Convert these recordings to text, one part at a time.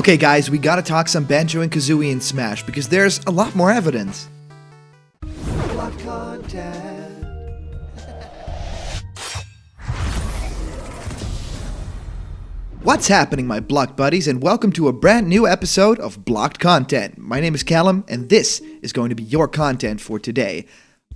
Okay guys, we gotta talk some Banjo and Kazooie in Smash because there's a lot more evidence. Block content. What's happening, my Block buddies, and welcome to a brand new episode of Blocked Content. My name is Callum, and this is going to be your content for today.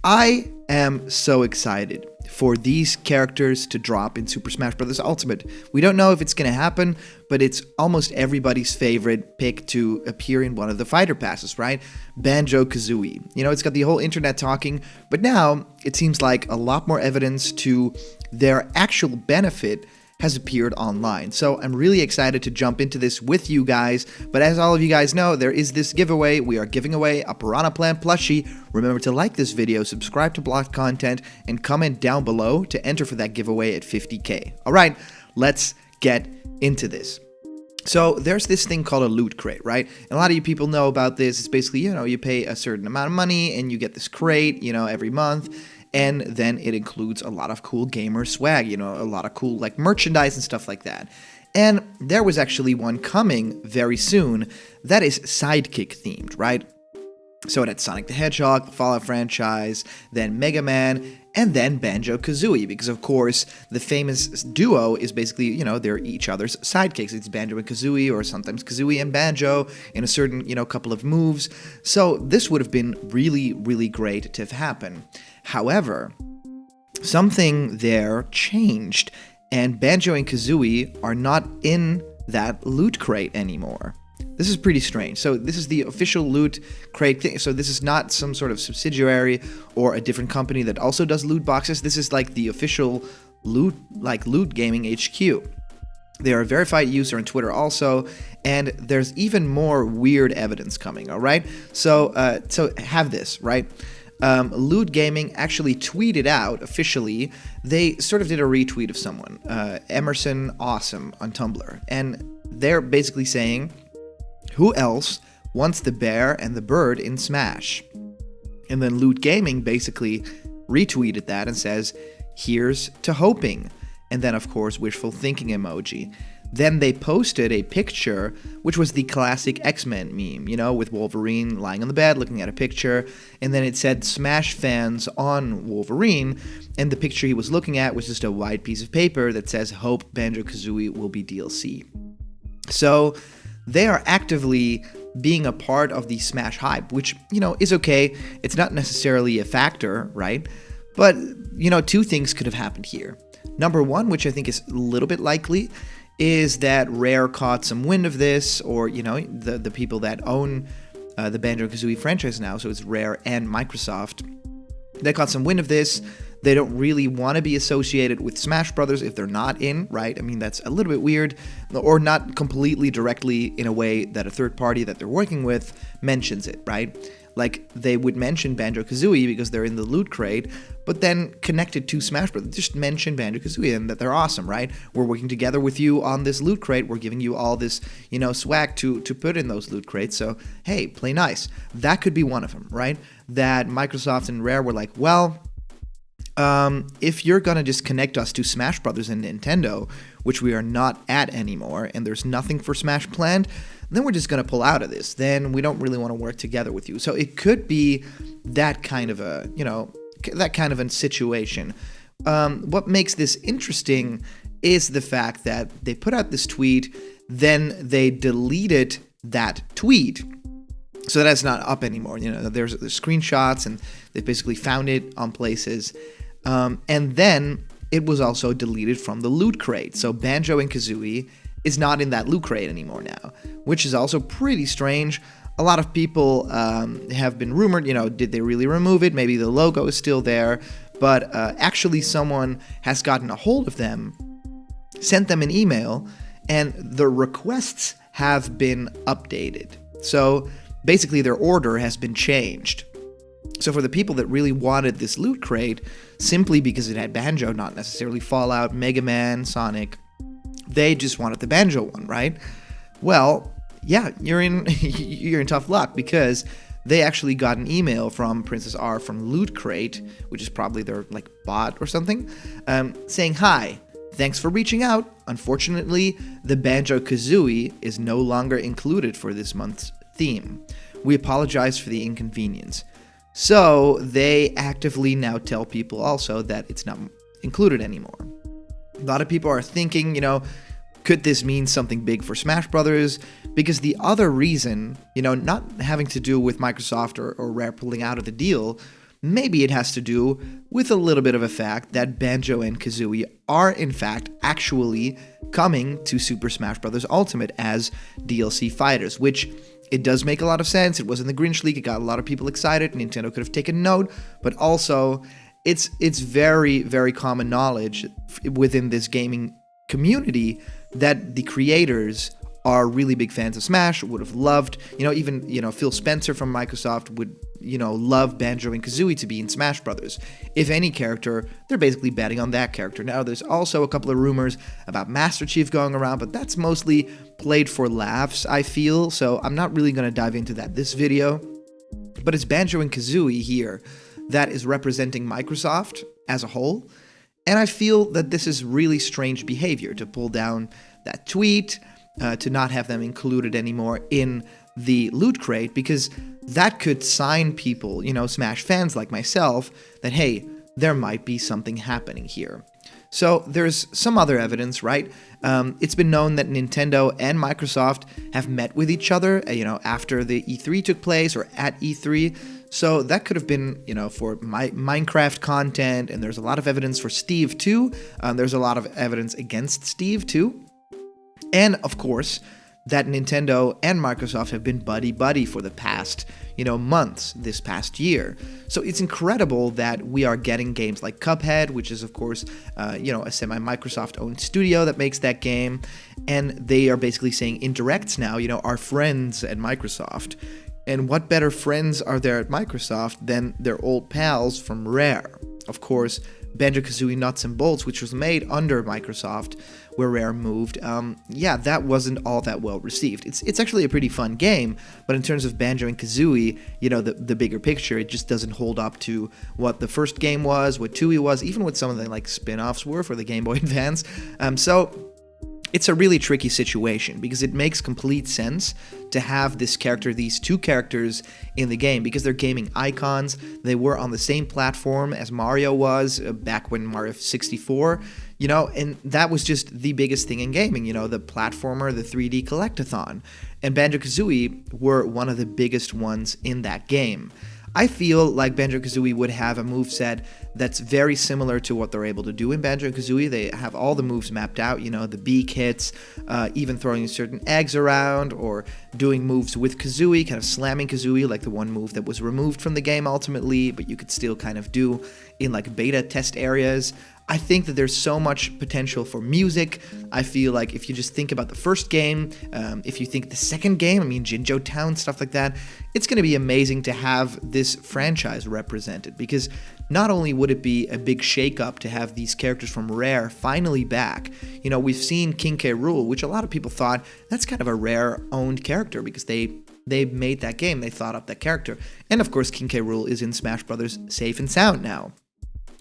I am so excited for these characters to drop in Super Smash Bros. Ultimate. We don't know if it's going to happen, but it's almost everybody's favorite pick to appear in one of the fighter passes, right? Banjo Kazooie. You know, it's got the whole internet talking, but now it seems like a lot more evidence to their actual benefit has appeared online. So I'm really excited to jump into this with you guys. But as all of you guys know, there is this giveaway. We are giving away a Piranha Plant plushie. Remember to like this video, subscribe to Blocked Content, and comment down below to enter for that giveaway at 50k. All right, let's get into this. So there's this thing called a loot crate, right? And a lot of you people know about this. It's basically, you know, you pay a certain amount of money and you get this crate, you know, every month. And then it includes a lot of cool gamer swag, you know, a lot of cool like merchandise and stuff like that. And there was actually one coming very soon that is sidekick themed, right? So it had Sonic the Hedgehog, the Fallout franchise, then Mega Man, and then Banjo Kazooie, because of course the famous duo is basically, you know, they're each other's sidekicks. It's Banjo and Kazooie, or sometimes Kazooie and Banjo in a certain, you know, couple of moves. So this would have been really, really great to have happened. However, something there changed, and Banjo and Kazooie are not in that loot crate anymore. This is pretty strange. So this is the official loot crate thing. So this is not some sort of subsidiary or a different company that also does loot boxes. This is like the official loot gaming HQ. They are a verified user on Twitter also, and there's even more weird evidence coming, all right? So have this, right? Loot Gaming actually tweeted out officially, they sort of did a retweet of someone, Emerson Awesome on Tumblr, and they're basically saying, who else wants the bear and the bird in Smash? And then Loot Gaming basically retweeted that and says, here's to hoping. And then, of course, wishful thinking emoji. Then they posted a picture, which was the classic X-Men meme, you know, with Wolverine lying on the bed looking at a picture. And then it said Smash fans on Wolverine. And the picture he was looking at was just a white piece of paper that says, hope Banjo Kazooie will be DLC. So they are actively being a part of the Smash hype, which, you know, is okay. It's not necessarily a factor, right? But, you know, two things could have happened here. Number one, which I think is a little bit likely, is that Rare caught some wind of this, or, you know, the people that own the Banjo-Kazooie franchise now, so it's Rare and Microsoft, they caught some wind of this. They don't really want to be associated with Smash Brothers if they're not in, right? I mean, that's a little bit weird, or not completely directly in a way that a third party that they're working with mentions it, right? Like, they would mention Banjo-Kazooie because they're in the loot crate, but then connected to Smash Bros. Just mention Banjo-Kazooie and that they're awesome, right? We're working together with you on this loot crate. We're giving you all this, you know, swag to put in those loot crates. So, hey, play nice. That could be one of them, right? That Microsoft and Rare were like, well, if you're gonna just connect us to Smash Brothers and Nintendo, which we are not at anymore, and there's nothing for Smash planned, then we're just gonna pull out of this. Then we don't really want to work together with you. So it could be that kind of a, you know, that kind of a situation. What makes this interesting is the fact that they put out this tweet, then they deleted that tweet. So that's not up anymore. You know, there's screenshots, and they basically found it on places. And then it was also deleted from the loot crate. So Banjo and Kazooie is not in that loot crate anymore now, which is also pretty strange. A lot of people have been rumored, you know, did they really remove it? Maybe the logo is still there. But actually someone has gotten a hold of them, sent them an email, and the requests have been updated. So basically their order has been changed. So for the people that really wanted this loot crate, simply because it had Banjo, not necessarily Fallout, Mega Man, Sonic, they just wanted the Banjo one, right? Well, yeah, you're in tough luck, because they actually got an email from Princess R from Loot Crate, which is probably their like bot or something, saying, hi, thanks for reaching out. unfortunately, the Banjo Kazooie is no longer included for this month's theme. We apologize for the inconvenience. So they actively now tell people also that it's not included anymore. A lot of people are thinking, could this mean something big for Smash Brothers? Because the other reason, not having to do with Microsoft or Rare pulling out of the deal, maybe it has to do with a little bit of a fact that Banjo and Kazooie are in fact actually coming to Super Smash Bros. Ultimate as DLC fighters, which it does make a lot of sense. It was in the Grinch League, it got a lot of people excited, Nintendo could have taken note, but also it's very, very common knowledge within this gaming community that the creators are really big fans of Smash, would have loved, even Phil Spencer from Microsoft would, love Banjo and Kazooie to be in Smash Brothers. If any character, they're basically betting on that character. Now, there's also a couple of rumors about Master Chief going around, but that's mostly played for laughs, I feel, so I'm not really going to dive into that this video. But it's Banjo and Kazooie here that is representing Microsoft as a whole, and I feel that this is really strange behavior to pull down that tweet, to not have them included anymore in the Loot Crate, because that could sign people, Smash fans like myself, that hey, there might be something happening here. So there's some other evidence, right? It's been known that Nintendo and Microsoft have met with each other, after the E3 took place or at E3. So that could have been, for Minecraft content, and there's a lot of evidence for Steve too. There's a lot of evidence against Steve too. And of course, that Nintendo and Microsoft have been buddy-buddy for the past, months, this past year. So it's incredible that we are getting games like Cuphead, which is, of course, a semi-Microsoft-owned studio that makes that game. And they are basically saying in directs now, our friends at Microsoft. And what better friends are there at Microsoft than their old pals from Rare? Of course, Banjo Kazooie Nuts and Bolts, which was made under Microsoft, where Rare moved, that wasn't all that well received. It's actually a pretty fun game, but in terms of Banjo and Kazooie, the bigger picture, it just doesn't hold up to what the first game was, what Tooie was, even what some of the spin-offs were for the Game Boy Advance. So it's a really tricky situation because it makes complete sense to have these two characters in the game because they're gaming icons. They were on the same platform as Mario was back when Mario 64, and that was just the biggest thing in gaming, the platformer, the 3D collectathon. And Banjo-Kazooie were one of the biggest ones in that game. I feel like Banjo-Kazooie would have a moveset that's very similar to what they're able to do in Banjo-Kazooie. They have all the moves mapped out, the beak hits, even throwing certain eggs around, or doing moves with Kazooie, kind of slamming Kazooie, like the one move that was removed from the game ultimately, but you could still kind of do in beta test areas. I think that there's so much potential for music. I feel like if you just think about the first game, if you think the second game, Jinjo Town, stuff like that, it's going to be amazing to have this franchise represented because not only would it be a big shakeup to have these characters from Rare finally back, we've seen King K. Rool, which a lot of people thought that's kind of a Rare-owned character because they made that game, they thought up that character. And of course, King K. Rool is in Smash Brothers safe and sound now,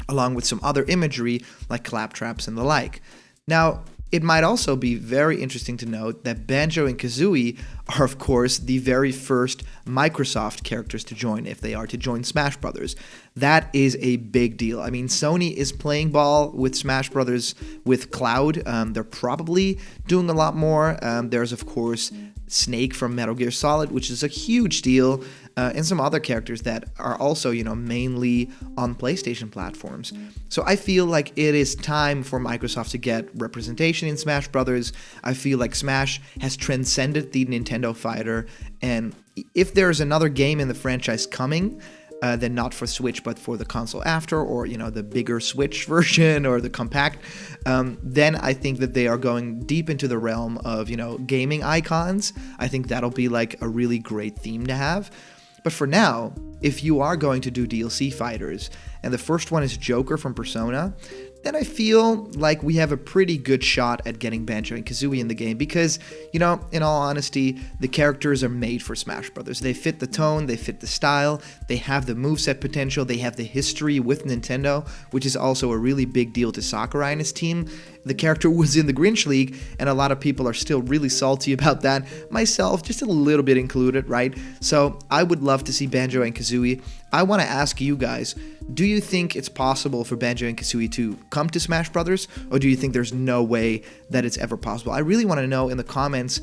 along with some other imagery like claptraps and the like. Now, it might also be very interesting to note that Banjo and Kazooie are, of course, the very first Microsoft characters to join, if they are to join Smash Brothers. That is a big deal. Sony is playing ball with Smash Brothers with Cloud. They're probably doing a lot more. There's, of course, Snake from Metal Gear Solid, which is a huge deal, and some other characters that are also, mainly on PlayStation platforms. So I feel like it is time for Microsoft to get representation in Smash Brothers. I feel like Smash has transcended the Nintendo fighter, and if there's another game in the franchise coming, then not for Switch, but for the console after, or, the bigger Switch version or the compact, then I think that they are going deep into the realm of, gaming icons. I think that'll be a really great theme to have. But for now, if you are going to do DLC fighters, and the first one is Joker from Persona, then I feel like we have a pretty good shot at getting Banjo and Kazooie in the game because, in all honesty, the characters are made for Smash Brothers. They fit the tone, they fit the style, they have the moveset potential, they have the history with Nintendo, which is also a really big deal to Sakurai and his team. The character was in the Grinch League, and a lot of people are still really salty about that, myself just a little bit included, right? So I would love to see Banjo and Kazooie. I want to ask you guys, do you think it's possible for Banjo and Kazooie to come to Smash Brothers, or do you think there's no way that it's ever possible? I really want to know in the comments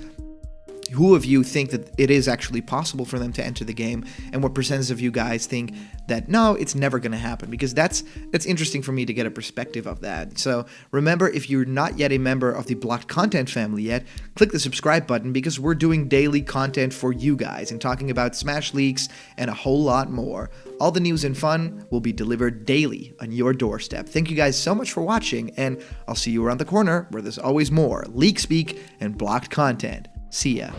who of you think that it is actually possible for them to enter the game, and what percentage of you guys think that no, it's never going to happen, because that's interesting for me to get a perspective of that. So remember, if you're not yet a member of the Blocked Content family yet, click the subscribe button, because we're doing daily content for you guys and talking about Smash leaks and a whole lot more. All the news and fun will be delivered daily on your doorstep. Thank you guys so much for watching, and I'll see you around the corner where there's always more leak speak and blocked content. See ya.